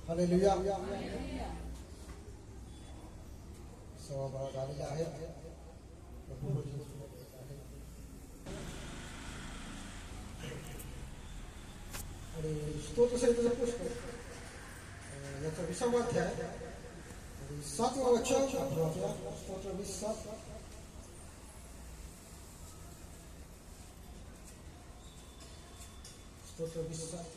Hallelujah. सभागृहात आलेले आहेत. आणि स्तोत्रसंहितेचं पुस्तक याचा 20वा अध्याय आणि 7वं वचन आपण वाचूया. स्तोत्र 20:7. स्तोत्र 20:7.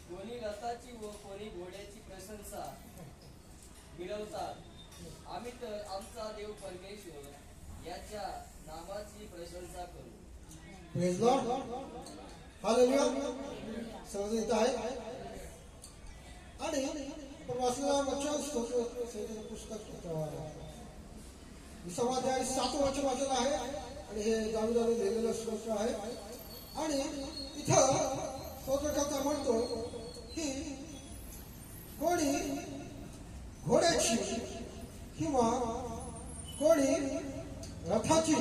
कोणी रथाची व कोणी घोड्याची प्रशंसा मिळवतात. आम्ही तर आमचा देव परमेश्वर याच्या नामाची प्रशंसा करू. Praise Lord. हालेलुया. सर्वजण इथं आहे. आणि आपण वाचलेलं वचन स्तोत्रसंहितेचं पुस्तक 20वा अध्याय 7वं वचन वाचलेलं आहे. आणि हे दाविदाने लिहिलेलं स्तोत्र आहे. आणि इथं स्तोत्रकर्ता म्हणतो की कोणी घोड्याची किंवा कोणी रथाची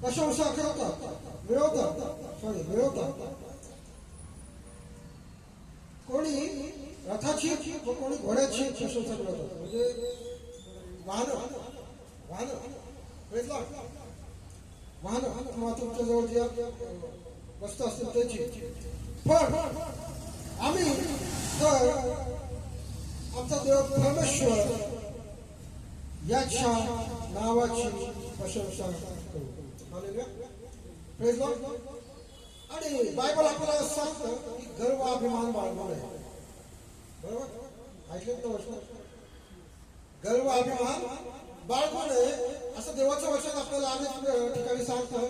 प्रशंसा करतात, मिळवतात. कोणी रथाची व कोणी घोड्याची प्रशंसा मिळवतात. म्हणजे वाहन किंवा तुमच्या जवळ जे वस्तू असतील त्याची. पण आम्ही तर आमचा देव परमेश्वर याच्या नावाची प्रशंसा करू. हालेलुया. Praise Lord. आणि बायबल आपल्याला सांगतं की गर्व अभिमान बाळगू नये. बरोबर ऐकलं तर वचन. गर्व अभिमान बाळगू नये असं देवाचं वचन आपल्याला अनेक ठिकाणी सांगतं.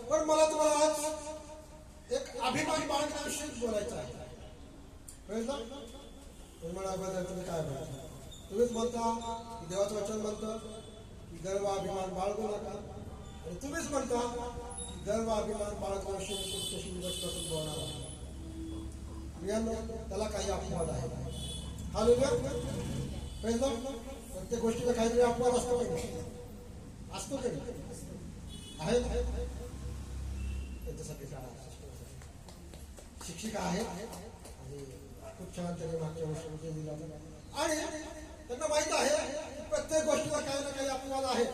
पण मला तुम्हाला आज एक अभिमान बाळगण्याविषयी बोलायचं आहे. Praise Lord. तुम्ही तुम्ही काय म्हणता? तुम्हीच म्हणता की देवाचं वचन म्हणतं की गर्व अभिमान बाळगू नका. आणि तुम्हीच म्हणता की गर्व अभिमान बाळगण्याविषयी तुमच्याशी दिवसपासून बोलणार आहे. त्याला काही अपवाद आहे. हालेलुया. Praise Lord. प्रत्येक गोष्टीला काहीतरी अपवाद असतो की नाही? असतो की नाही? आहे. त्यांच्यासाठी शिक्षिका आहेत आणि खूप छान त्याने मागच्या वर्षी दिला. आणि त्यांना माहित आहे की प्रत्येक गोष्टीला काही ना काही अपवाद आहे.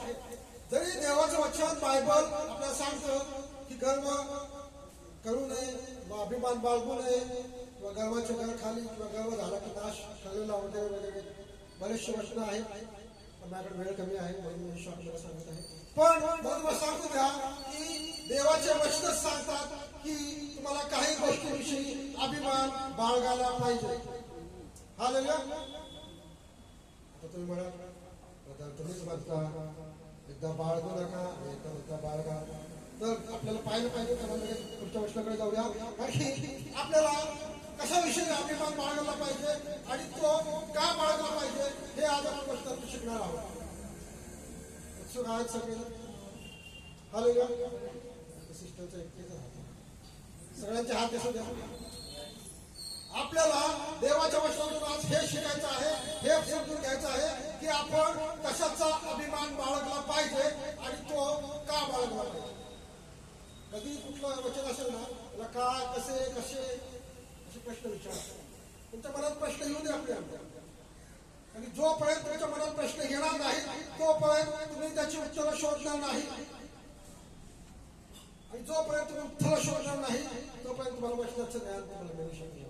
जरी देवाचं वचन बायबल आपल्याला सांगतं की गर्व करू नये व अभिमान बाळगू नये किंवा गर्वाच्या घर खाली किंवा गर्व झाला की नाश ठरलेला वगैरे वगैरे बरेचसे वचन आहेत. पण माझ्याकडे वेळ कमी आहे म्हणून मी आपल्याला सांगत आहे. पण मला सांगतो द्या की देवाचे वचनच सांगतात की तुम्हाला काही गोष्टीविषयी अभिमान बाळगायला पाहिजे. हालेलुया. आता तुम्ही म्हणा तुम्हीच म्हणता एकदा बाळगू नका एकदा बाळगा. तर आपल्याला पाहिलं पाहिजे का पुढच्या वर्षाकडे जाऊया. आणि आपल्याला कशाविषयी अभिमान बाळगला पाहिजे आणि तो का बाळगला पाहिजे हे आज आपण गोष्ट शिकणार आहोत. उत्सुक आहेत सगळे. हालेलुया. सिस्टरचं एकटेच आहे. सगळ्यांचे हात दिसत द्या. आपल्याला देवाच्या वचनातून आज हे शिकायचं आहे, हे समजून घ्यायचं आहे की आपण कशाचा अभिमान बाळगला पाहिजे आणि तो का बाळगला पाहिजे. कधी कुठलं वचन असेल ना त्याला काय कसे कसे असे प्रश्न विचारतो. तुमच्या मनात प्रश्न येऊ दे आपल्या. आणि जोपर्यंत तुमच्या मनात प्रश्न येणार नाही तोपर्यंत तुम्ही त्याची उत्तरं शोधणार नाही. आणि जोपर्यंत तुम्ही उत्तरं शोधणार नाही तोपर्यंत तुम्हाला वचनाचं ज्ञान तुम्हाला मिळू शकणार.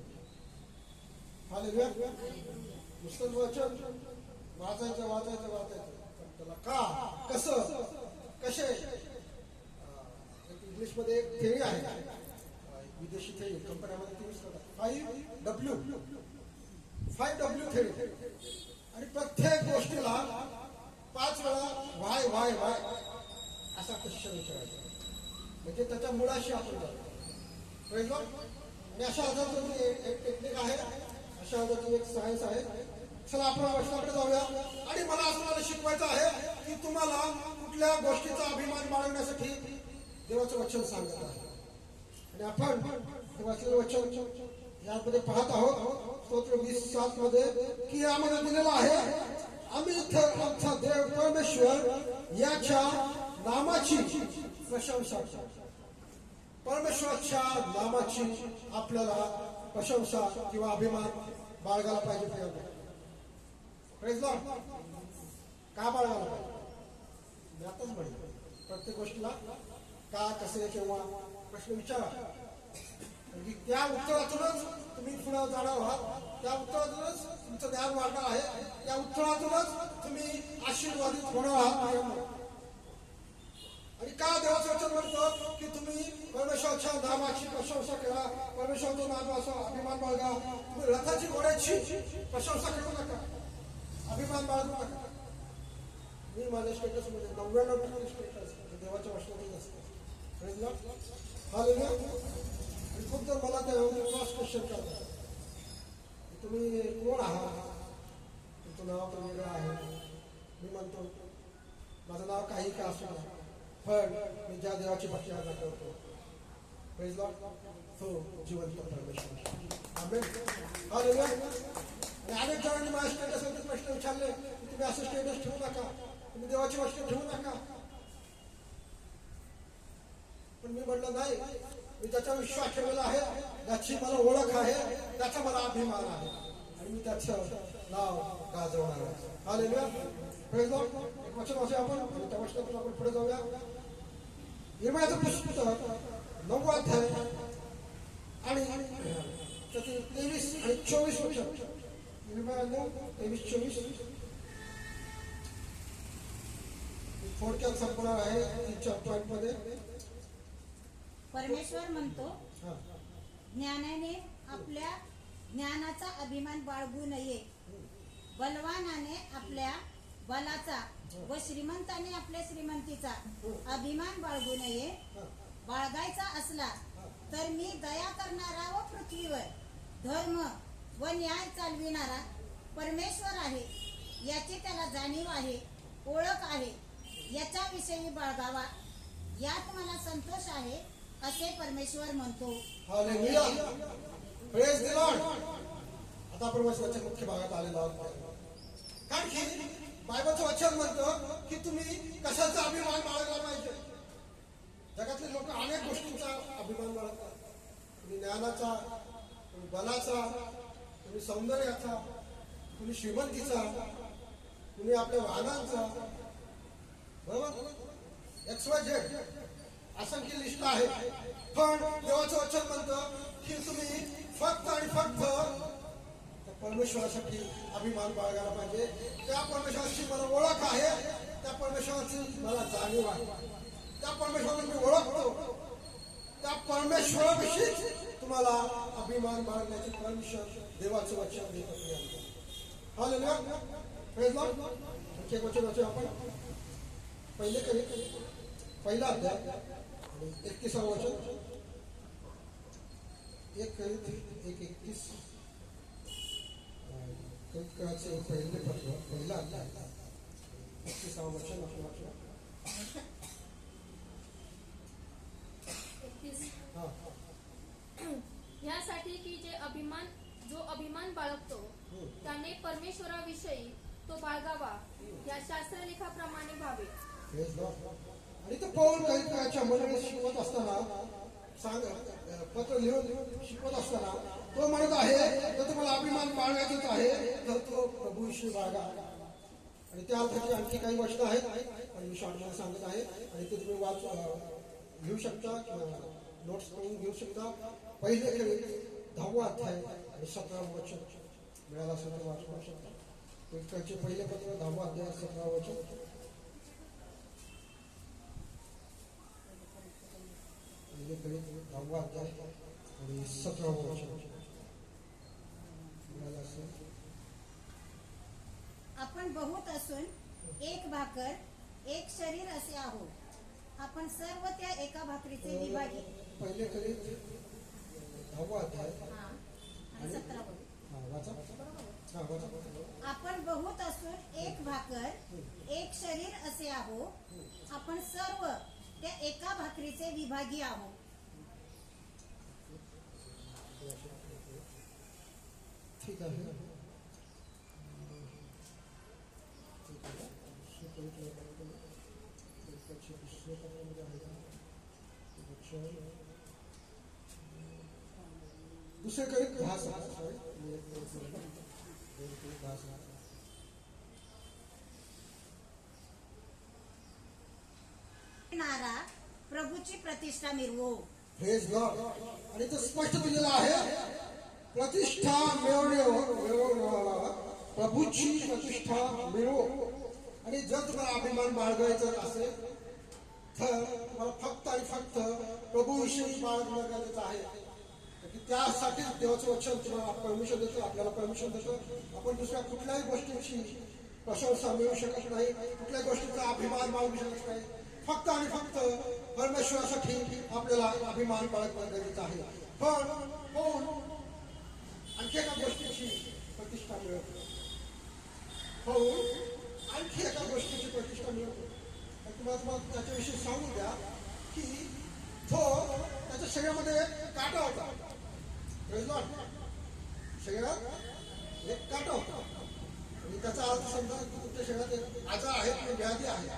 हालेलुया. नुसतं वचन वाचायचं त्याला का कसं कसे. इंग्लिशमध्ये एक थेरी आहे, विदेशी थेरी कंपन्यामध्ये ती यूज करतात. 5W theory. आणि प्रत्येक गोष्टीला 5 वेळा व्हाय असा क्वेश्चन विचारायचा. म्हणजे त्याच्या मुळाशी आपण जातो. आणि अशा आधाराची एक टेक्निक आहे, अशा आधाराची एक सायन्स आहे. चला आपण वचनाकडे जाऊया. आणि मला असं मला शिकवायचं आहे की तुम्हाला कुठल्या गोष्टीचा अभिमान बाळगण्यासाठी देवाचं वचन सांगत आहे. आणि आपण देवाचं वचन यामध्ये पाहत आहोत स्तोत्र 20:7 मध्ये की यामध्ये दिलेलं आहे आम्ही इथं आमचा देव परमेश्वर याच्या नामाची प्रशंसा करतो. परमेश्वराच्या नामाची आपल्याला प्रशंसा किंवा अभिमान बाळगायला पाहिजे. Praise Lord. का बाळगायला पाहिजे? मी आताच म्हणतो, प्रत्येक गोष्टीला का, कसे, केव्हा प्रश्न विचारा. म्हणजे त्या उत्तरातूनच तुम्ही पुढे जाणार आहात, त्या उत्तरातूनच तुमचं ज्ञान वाढणार आहे, त्या उत्तरातूनच तुम्ही आशीर्वादित होणार आहात. आणि का देवाचं वचन म्हणतो की तुम्ही परमेश्वराच्या नामाची प्रशंसा करा, परमेश्वराचं नाम असं अभिमान बाळगा. तुम्ही रथाची घोड्याची प्रशंसा करू नका, अभिमान बाळगू नका. मी माझ्या स्टेटस मध्ये 99% स्टेटस देवाच्या वचनातच असतं. आणि खूप जर मला त्या क्वेश्चन करतात, तुम्ही कोण आहात, तुमचं नाव तर वेगळं आहे. मी म्हणतो माझं नाव काही का असू द्या, पण मी ज्या देवाची भक्ती आज्ञा करतो, प्रेज लॉर्ड, तो जिवंत परमेश्वर. आमेन. हालेलुया. आणि अनेक जणांनी माझ्या स्टेटसवरती प्रश्न विचारले, तुम्ही असं स्टेटस ठेवू नका, तुम्ही देवाची वचन ठेवू नका. पण मी म्हटलं नाही, मी त्याचा विश्वास ठेवलेला आहे, त्याची मला ओळख आहे, त्याचा मला अभिमान आहे, आणि मी त्याचं नाव गाजवणार आहे. हालेलुया. Praise Lord. एक वचन वाचूया आपण, आणि त्या वचनातून आपण पुढे जाऊया. यिर्मयाचं पुस्तक 9 अध्याय आणि त्याचे 23 आणि 24 वचन. यिर्मया 9, 23-24 थोडक्यात संपणार आहे 3-4 पॉईंटमध्ये. परमेश्वर म्हणतो, ज्ञानाने आपल्या ज्ञानाचा अभिमान बाळगू नये, बलवानाने आपल्या बलाचा व श्रीमंताने आपल्या श्रीमंतीचा अभिमान बाळगू नये. बाळगायचा असला तर मी दया करणारा व पृथ्वीवर धर्म व न्याय चालविणारा परमेश्वर आहे, याची त्याला जाणीव आहे, ओळख आहे, याच्या विषयी बाळगावा, यात मला संतोष आहे, असे परमेश्वर म्हणतो. हालेलुया. Praise the Lord. आता परमेश्वराच्या मुख्य भागात आलेलो आहोत. कारण की बायबलचं वचन म्हणतं की तुम्ही कशाचा अभिमान बाळगला पाहिजे. जगातले लोक अनेक गोष्टींचा अभिमान बाळगतात. तुम्ही ज्ञानाचा, तुम्ही बलाचा, तुम्ही सौंदर्याचा, तुम्ही श्रीमंतीचा, तुम्ही आपल्या वाहनांचा, बरोबर, XYZ असंख्य लिस्ट आहे. पण देवाचं वचन म्हणतं की तुम्ही फक्त आणि फक्त परमेश्वरासाठी अभिमान बाळगायला पाहिजे. त्या परमेश्वराची मला ओळख आहे, त्या परमेश्वराची मला जाणीव आहे, त्या परमेश्वराला मी ओळखतो, त्या परमेश्वराविषयी तुम्हाला अभिमान बाळगण्याची परमिशन देवाचं वचन देत. हालेलुया. Praise Lord. आणखी एक वचन वाचूया आपण. पहिला अध्याय आणि 31 वचन. 1:31 पहिले पत्र, पहिला अध्याय 31 वचन आपण वाचूया. 31. हा. ह्यासाठी की जो अभिमान बाळगतो त्याने परमेश्वराविषयी तो बाळगावा, या शास्त्रलेखाप्रमाणे व्हावे. आणि तो पौल काही मंडळीत शिकवत असताना पत्र लिहून शिकवत असताना तो म्हणत आहे तर तुम्हाला अभिमान बाळगायचाच आहे तर तो प्रभूविषयी बाळगा. आणि त्या अर्थाची आणखी काही वचनं आहेत आणि मी शॉर्टमध्ये सांगत आहे आणि ते तुम्ही घेऊ शकता किंवा नोट्स करून घेऊ शकता. पहिले 10वा अध्याय आणि 17वे वचन मिळाला असेल तर वाचू शकता. इकडचे पहिले पत्र 10वा अध्याय 17वे वचन. पहिले 10वा अध्याय आणि 17वे वचन मिळाला असेल. आपण बहुत असून एक भाकर एक शरीर असे आहोत, आपण सर्व त्या एका भाकरीचे विभागी. पहिले 10वा अध्याय आणि 17वे. आपण बहुत असून एक भाकर एक शरीर असे आहोत, आपण सर्व त्या एका भाकरीचे विभागी आहोत. ठीक आहे. दुसरीकडे 10:6 सॉरी नारा प्रभूची प्रतिष्ठा मिरवो. Praise God. आणि तो स्पष्ट दिलेला आहे, प्रतिष्ठा मिळवण्याला प्रभूची प्रतिष्ठा मिळवो. आणि जर तुम्हाला अभिमान बाळगायचा असेल तर मला फक्त आणि फक्त प्रभूविषयी बाळगणं गरजेचं आहे. की त्यासाठीच देवाचं वचन तुम्हाला परमिशन देतो, आपल्याला परमिशन देतो. आपण दुसऱ्या कुठल्याही गोष्टीची प्रशंसा मिळू शकत नाही, कुठल्याही गोष्टीचा अभिमान बाळगू शकत नाही. फक्त आणि फक्त परमेश्वरासाठी आपल्याला अभिमान बाळगणं गरजेचं आहे. पण आणखी एका गोष्टीची प्रतिष्ठा मिळवतो. आणखी एका गोष्टीची प्रतिष्ठा मिळवतो. तुम्हाला त्याच्याविषयी सांगू द्या की तो त्याच्या शरीरामध्ये काटा होता. शरीरात एक काटा होता. आणि त्याचा अर्थ समजा तुमच्या शरीरात एक आजार आहे किंवा व्याधी आहे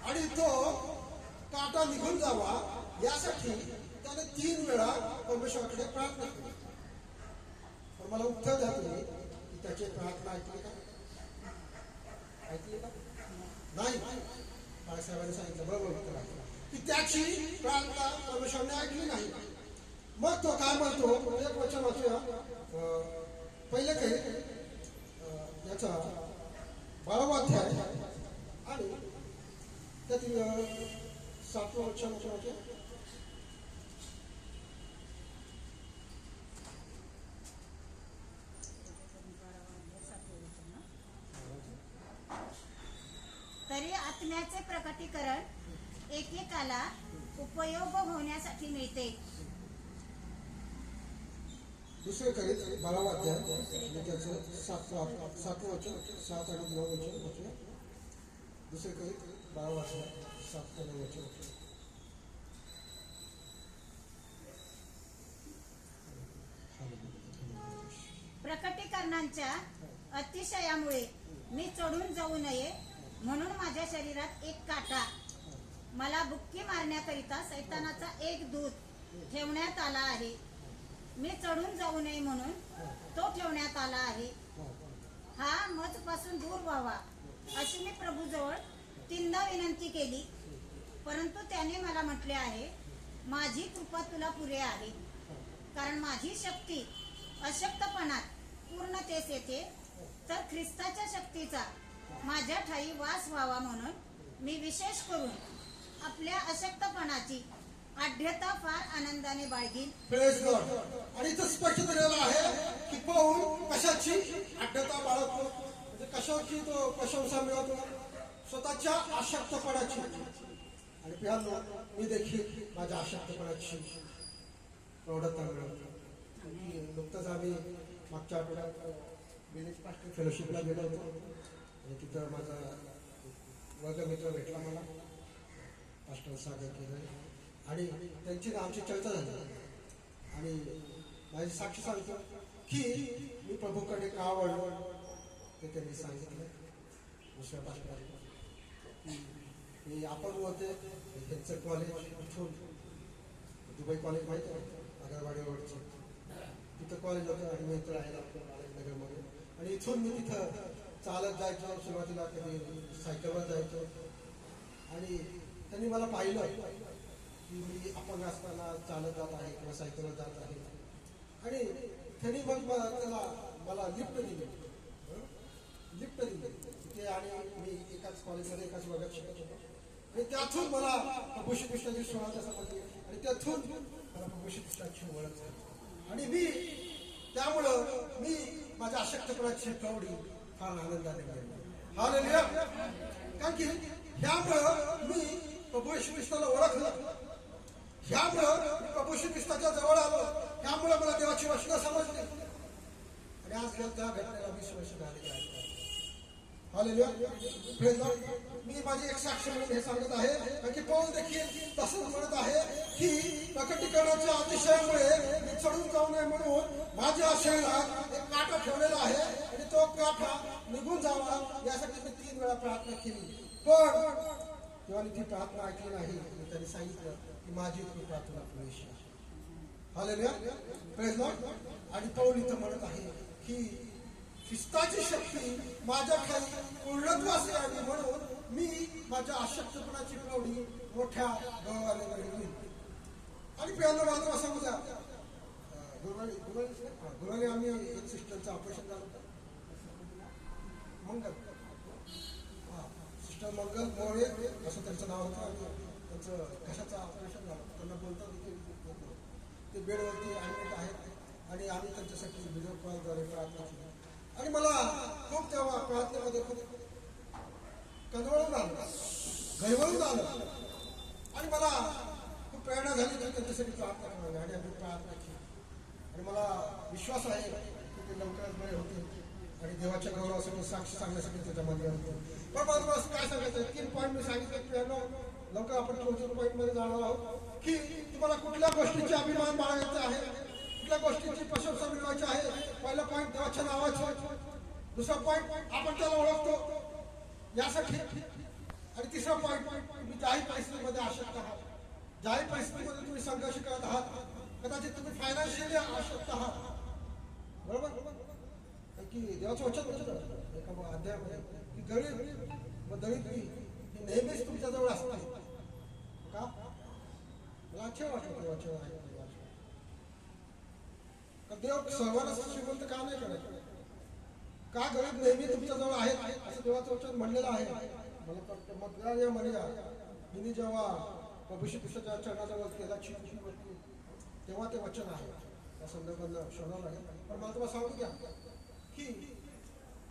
आणि तो काटा निघून जावा यासाठी त्याने 3 वेळा परमेश्वराकडे प्रार्थना केली. पण मला उत्तर द्या तुम्ही की त्याची प्रार्थना ऐकली का? ऐकली का? नाही. बाळासाहेबांनी सांगितलं बरोबर उत्तर आहे की त्याची प्रार्थना परमेश्वराने ऐकली नाही. मग तो काय म्हणतो, एक वचन वाचूया. पहिले काही याचा 12वा अध्याय आणि त्यातील 7वं वचन वाचूया. तरी आत्म्याचे प्रकटीकरण एकेकाला उपयोग होण्यासाठी मिळते. दुसरे करीत 12वा अध्याय आणि त्याचं 7वं वचन, 7 आणि 9 वचन वाचूया. दुसरे करीत 12वा अध्याय 7 आणि 9 वचन वाचूया. प्रकटीकरणांच्या अतिशयामुळे मी चढून जाऊ नये म्हणून माझ्या शरीरात एक काटा, मला बुक्की मारण्याकरिता सैतानाचा एक दूत ठेवण्यात आला आहे. मी चढून जाऊ नये म्हणून तो ठेवण्यात आला आहे. हा मजपासून दूर व्हावा अशी मी प्रभूजवळ 3दा विनंती केली, परंतु त्याने मला म्हटले आहे, माझी कृपा तुला पुरे आहे, कारण माझी शक्ती अशक्तपणात पूर्णतेस येते. तर ख्रिस्ताच्या शक्तीचा माझ्या ठाई वास व्हावा म्हणून मी विशेष करून आपल्या अशक्तपणाची आढ्यता फार आनंदाने बाळगीन. Praise God. आणि इथं स्पष्ट दिलेलं आहे की पाऊल कशाची आढ्यता बाळगतो, म्हणजे कशाची तो प्रशंसा मिळवतो, स्वतःच्या अशक्तपणाची. आणि प्रियांनो, मी देखील माझ्या अशक्तपणाची प्रौढता मिळवतो. नुकतंच आम्ही मागच्या आठवड्यात विलेज पास्टर फेलोशिपला गेलो होतो आणि तिथं माझा वर्गमित्र भेटला मला, पास्टर सागर केलं. आणि त्यांची आमची चर्चा झाली आणि माझी साक्षी सांगतो की मी प्रभूकडे का वळलो ते त्यांनी सांगितलं. दुसऱ्या पास्टरांनी की आपण होते त्यांचं कॉलेज इथून दुबई कॉलेज माहिती आहे आगरवाडी रोडचं, तिथं कॉलेज होतं आणि मी इथं राहायला नगरमध्ये. आणि इथून मी तिथं चालत जायचो, सुरुवातीला कधी सायकलवर जायचो. आणि त्यांनी मला पाहिलं की मी अपंग असताना चालत जात आहे किंवा सायकलवर जात आहे. आणि त्यांनी मग मला लिफ्ट दिली ते. आणि मी एकाच कॉलेजमध्ये एकाच वर्गात शिकत होतो. आणि त्यातून मला प्रभू कृष्णाची सोळाच्या समजली आणि त्यातून मला प्रभू कृष्णाची ओळख झाली. आणि त्यामुळं मी माझ्या अशक्तपणाची प्रौढी फार आनंदाने मिळाली. हालेलुया. कारण की ह्यामुळं मी प्रभू येशू ख्रिस्ताला ओळखलं, ह्यामुळं मी प्रभू श्री ख्रिस्ताच्या जवळ आलो, ह्यामुळं मला देवाची वचनं समजली. आणि आज त्या घटनेला 20 वर्ष झालेली आहेत. हालेलुया. Praise God. मी माझी एक साक्ष म्हणून हे सांगत आहे, कारण की पौल देखील तसंच म्हणत आहे की प्रकटीकरणाच्या अतिशयामुळे मी चढून जाऊ नये म्हणून माझ्या शरीरात एक काटा ठेवलेला आहे आणि तो काटा निघून जावा यासाठी मी 3 वेळा प्रार्थना केली. पण तेव्हा ती प्रार्थना ऐकली नाही. त्यांनी सांगितलं की माझी कृपा तुला पुरेशी आहे. Hallelujah, praise Lord. आणि पौल इथं म्हणत आहे की ख्रिस्ताची शक्ती माझ्या खाली पूर्णत्वास यावी म्हणून मी माझ्या अशक्तपणाची प्रौढी मोठ्या गवळाला घेईन. आणि पहिल्यांदा मला सांगू द्या, गुरुवारी आम्ही एक सिस्टरचं ऑपरेशन झालं होतं. मंगल, हा सिस्टर मंगल मोरे असं त्यांचं नाव होतं. आणि त्यांचं कशाचं ऑपरेशन झालं, त्यांना बोलतात ते बेडवरती ॲडमिट आहेत आणि आम्ही त्यांच्यासाठी व्हिडिओ कॉलद्वारे प्रार्थना केली. आणि मला खूप तेव्हा प्रार्थनेमध्ये खूप कळवळून आलं, घळवळून आलं आणि मला खूप प्रेरणा झाली की त्यांच्यासाठी प्रार्थना करावी. आणि आम्ही प्रार्थना केली आणि मला विश्वास आहे की ते लवकरच बरे होते आणि देवाच्या गौरवासाठी साक्ष सांगण्यासाठी त्याच्यामध्ये होते. पण मला तुम्हाला काय सांगायचं, 3 पॉईंट मी सांगितलं की लवकर आपण क्लोजिंग पॉईंटमध्ये जाणार आहोत की तुम्हाला कुठल्या गोष्टीचे अभिमान बाळगायचा आहे, कुठल्या गोष्टीची प्रशंसा मिळवायची आहे. पहिला पॉईंट देवाच्या नावाचे, दुसरा पॉईंट आपण त्याला ओळखतो यासाठी, आणि तिसरा पॉईंट तुम्ही ज्याही परिस्थितीमध्ये अशक्त आहात, ज्याही परिस्थितीमध्ये तुम्ही संघर्ष करत आहात, कदाचित तुम्ही फायनान्शियली अशक्त आहात, बरोबर, की देवाचं वचन होतं एका अध्यायामध्ये की गरीब व दरिद्री ही नेहमीच तुमच्याजवळ असते. का मला आश्चर्य वाटलं देवाच्या का देव सर्वांना श्रीमंत का नाही करत, का गरीब नेहमी तुमच्याजवळ आहेत असं देवाचं वचन म्हणलेलं आहे. मला वाटतं मग म्हणूया हिने जेव्हा प्रभू श्री कृष्णाच्या चरणाजवळ केला चिठ्ठी तेव्हा ते वचन आहे, त्या संदर्भातलं शोधावं लागेल. पण मला तुम्हाला सांगू द्या की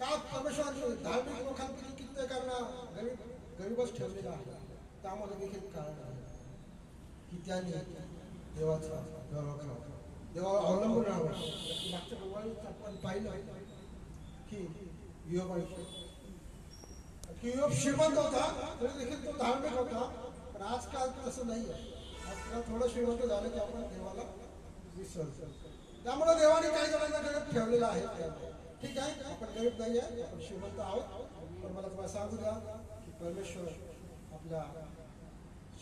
का परमेश्वराने धार्मिक लोकांपैकी कित्येकांना गरीबच ठेवलेला आहे. त्यामध्ये देखील कारण आहे की त्यांनी देवाचा गौरव करावा, देवावर अवलंबून राहावं. मागच्या गुरुवारीच आपण पाहिलं की योब श्रीमंत होता तरी देखील तो धार्मिक होता. पण आजकाल तसं नाही आहे. आजकाल थोडं श्रीमंत झालं की आपण देवाला विसरतो. त्यामुळे देवाने काही जणांना गरीब ठेवलेलं आहे. ठीक आहे, आपण गरीब नाही आहे, आपण श्रीमंत आहोत. पण मला तुम्हाला सांगू द्या की परमेश्वर आपल्या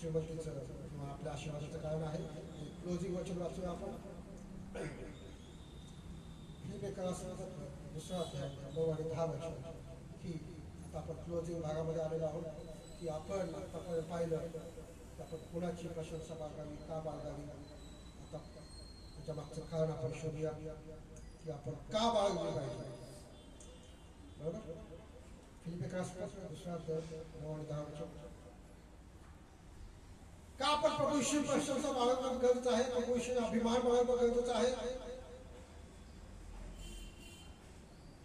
श्रीमंतीचं किंवा आपल्या आशीर्वादाचं कारण आहे. क्लोजिंग वचन वाचूया आपण. दुसरा अध्याय 9 आणि 10 वचन की आता आपण क्लोजिंग भागामध्ये आलेलो आहोत की आपण आतापर्यंत पाहिलं की आपण कुणाची प्रशंसा बाळगावी, का बाळगावी. आता त्याच्या मागचं कारण आपण शोधूया की आपण का बाळगली पाहिजे, बरोबर. फिलिपियरांपासून दुसरा अध्याय 9 आणि 10 वचन. का आपण प्रभूविषयी प्रशंसा बाळगणं गरजेचं आहे, प्रभूविषयी अभिमान बाळगणं गरजेचं आहे,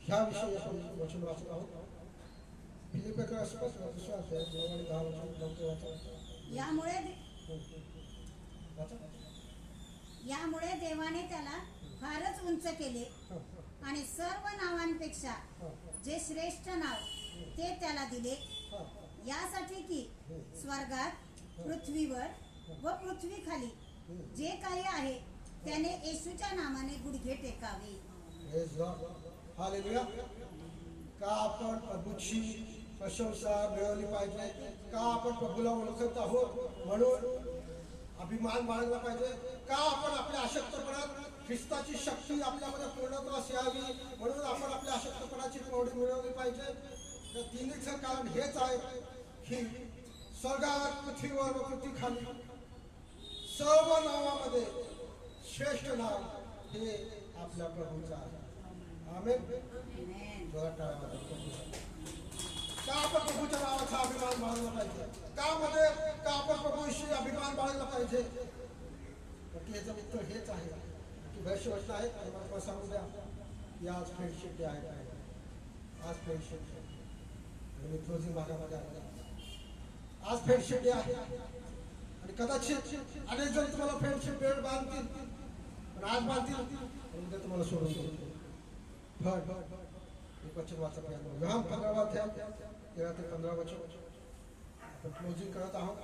ह्याविषयी आपण वचन वाचत आहोत. फिलिपियरांपासून दुसरा अध्याय 9 आणि 10 वचन. यामुळे देवाने त्याला फारच उंच केले आणि सर्व नावांपेक्षा जे श्रेष्ठ नाव ते त्याला दिले, यासाठी की स्वर्गात, पृथ्वीवर व पृथ्वीखाली जे काही आहे त्याने येशूच्या नावाने गुडघे टेकावे. हालेलुया. का आपण प्रभूची प्रशंसा मिळवली पाहिजे, का आपण प्रभूला ओळखत आहोत म्हणून अभिमान बाळगला पाहिजे, का आपण आपल्या अशक्तपणात ख्रिस्ताची शक्ती आपल्यामध्ये पूर्णत्वास यावी म्हणून आपण आपल्या अशक्तपणाची प्रौढी मिळवली पाहिजे. तर तिन्हीचं कारण हेच आहे की स्वर्गात, पृथ्वीवर व पृथ्वीखाली सर्व नावामध्ये श्रेष्ठ नाव हे आपल्या प्रभूचं आहे. आमेन. का आपण प्रभूच्या नावाचा अभिमान बाळगला पाहिजे, का आपण प्रभूविषयी अभिमान बाळगला पाहिजे. तर याचं उत्तर हेच आहे की बरेचसे वचन आहेत. आणि मला सांगू द्या की आज फ्रेंडशिप डे आहे. आज फ्रेंडशिप डे आणि मी क्लोजिंग भागामध्ये आले. आज फ्रेंडशिप डे आहे आणि कदाचित अनेक जण तुम्हाला फ्रेंडशिप डे बांधतील, पण आज बांधतील उद्या तुम्हाला सोडून देतील. एक वचन वाचा प्रयत्न. योहान 15 अध्याय 13 ते 15 वचन आपण क्लोजिंग करत आहोत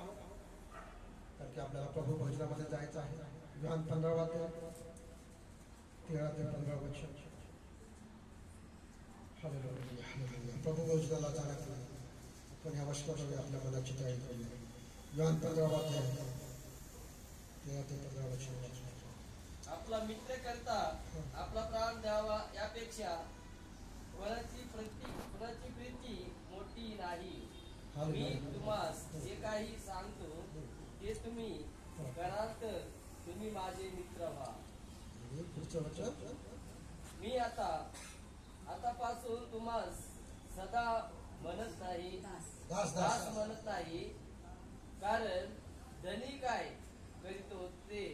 कारण की आपल्याला प्रभू भोजनामध्ये जायचं आहे. योहान 15 अध्याय 13 ते 15 वचन. Hallelujah, hallelujah. प्रभू भोजनाला जाण्यापूर्वी आपण ह्या वचनाद्वारे आपल्या मनाची तयारी करूया. योहान 15 अध्याय 13 ते 15 वचन. आपला मित्र करता आपला प्राण द्यावा यापेक्षा कोणाची प्रीती मोठी नाही. मी तुम्हास जे काही सांगतो ते तुम्ही कराल तर तुम्ही माझे मित्र व्हा. पुढचं वचन. मी आतापासून तुम्हास सदा म्हणत नाही, दास दास म्हणत नाही, कारण धनी काय करीतो ते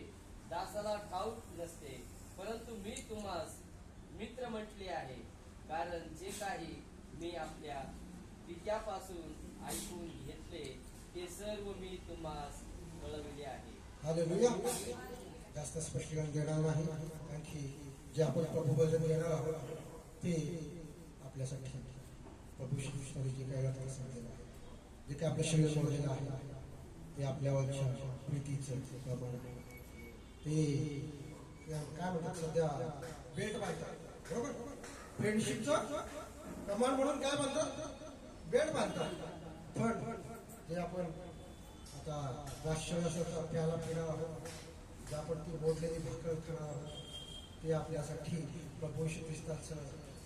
दासाला ठाऊक नसते. परंतु मी तुम्हास मित्र म्हटले आहे, कारण जे काही मी आपल्या पित्यापासून ऐकून घेतले ते सर्व मी तुम्हास कळविले आहे. हालेलुया. जास्त स्पष्टीकरण देणार नाही, आणखी जे आपण प्रभू भजन घेणार आहोत ते आपल्यासाठी प्रभू श्री कृष्णाने जे काही आपल्याला सांगितलेलं आहे, जे काही आपल्या शरीर सोडलेलं आहे ते आपल्यावरच्या प्रीतीचं प्रमाण, ते काय म्हणतात सध्या बेल्ट बांधतात, बरोबर. फ्रेंडशिपचं प्रमाण म्हणून काय बांधतात, बेल्ट बांधतात. पण जे आपण आता वाश्चर्यासारखं प्याला पिणार आहोत, जे आपण ती बोललेली भाकर खाणार आहोत, ते आपल्यासाठी प्रभू येशू ख्रिस्ताचं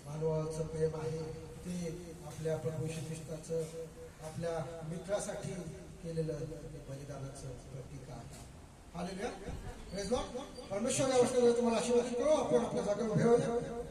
मानवाचं प्रेम आहे. ते आपल्या प्रभू येशू ख्रिस्ताचं आपल्या मित्रासाठी केलेलं बलिदानाचं प्रतीक आहे. हालेलुया. Praise Lord. परमेश्वर या वचनाद्वारे तुम्हाला आशीर्वाद करो. आपण आपल्या जागेवर उभे राहूया.